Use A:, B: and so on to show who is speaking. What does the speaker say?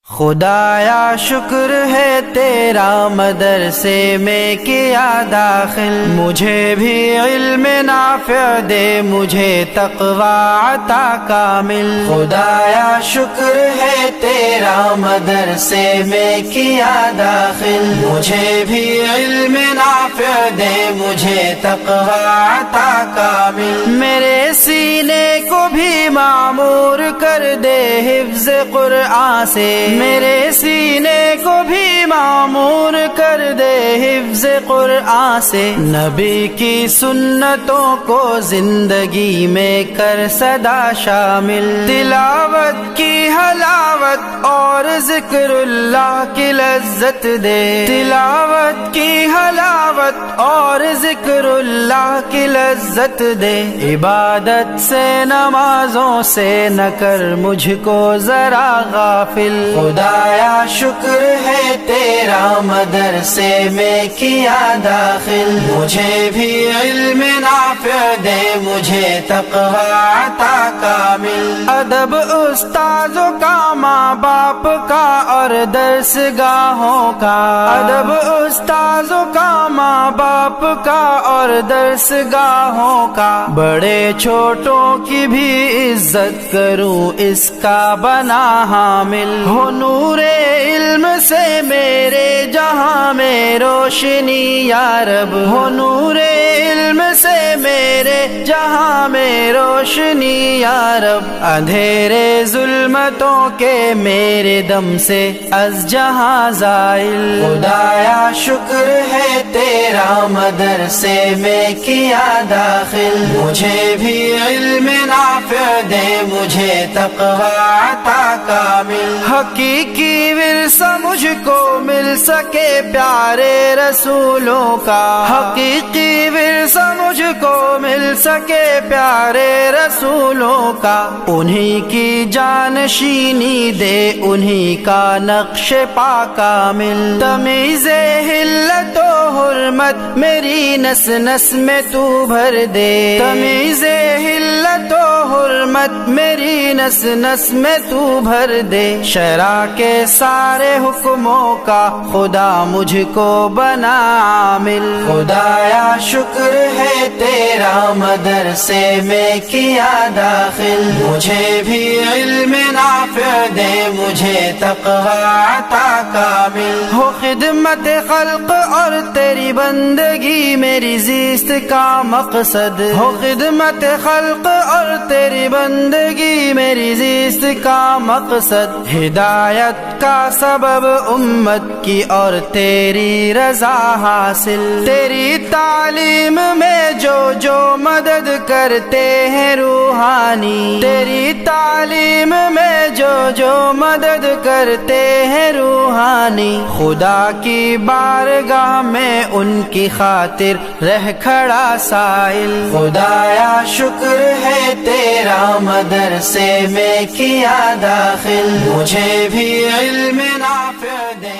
A: خدایا شکر ہے تیرا مدرسے میں کیا داخل، مجھے بھی علم نافع دے مجھے تقوی عطا کامل۔ خدایا شکر ہے تیرا مدرسے میں کیا داخل، مجھے بھی علم نافع دے مجھے تقوی عطا کامل۔ میرے سینے کو بھی معمور کر دے حفظ قرآن سے، میرے سینے کو بھی معمور کر دے حفظ قرآن سے۔ نبی کی سنتوں کو زندگی میں کر صدا شامل، تلاوت کی حلاوت اور ذکر اللہ کی لذت دے، تلاوت کی حلاوت اور ذکر اللہ کی لذت دے۔ عبادت سے نمازوں سے نہ کر مجھ کو ذرا غافل، خدایا شکر ہے تیرا مدرسے میں کیا داخل، مجھے بھی علم نافع دے مجھے تقوی عطا کامل۔ ادب استاذوں کا، ماں باپ کا اور درس گاہوں کا، ادب استاذوں کا، ماں باپ کا اور درس گاہوں کا، بڑے چھوٹوں کی بھی عزت کروں اس کا بنا حامل۔ ہو نور علم سے میرے جہاں میں روشنی یا رب، ہو نور علم سے میرے جہاں میں روشنی یا رب، اندھیرے ظلمتوں کے میرے دم سے از جہاں زائل۔ خدایا شکر ہے تیرا مدرسے میں کیا داخل، مجھے بھی علم نافع دے مجھے تقوی عطا کامل۔ حقیقی ورثہ مجھ کو مل سکے پیارے رسولوں کا، حقیقی ورثہ مجھ کو مل سکے پیارے رسولوں کا، انہی کی جانشینی دے انہی کا نقش پا کامل۔ تمیز حلت و حرمت میری نس نس میں تو بھر دے، تمیز حلت و حرمت میری نس نس میں تو بھر دے، شرع کے سارے حکموں کا خدا مجھ کو بنا عامل۔ خدایا شکر ہے تیرا مدرسے میں کیا داخل، مجھے بھی علم نافع دے مجھے تقوی عطا کامل۔ ہو خدمت خلق اور تیری بندگی میری زیست کا مقصد، ہو خدمت خلق اور تیری بندگی میری زیست کا مقصد، ہدایت کا سبب امت کی اور تیری رضا حاصل۔ تیری تعلیم میں جو جو مدد کرتے ہیں روحانی، تیری تعلیم میں جو جو مدد کرتے ہیں روحانی، خدا کی بارگاہ میں ان کی خاطر رہ کھڑا سائل۔ خدایا شکر ہے تیرا مدرسے میں کیا داخل، مجھے بھی علم نافع دے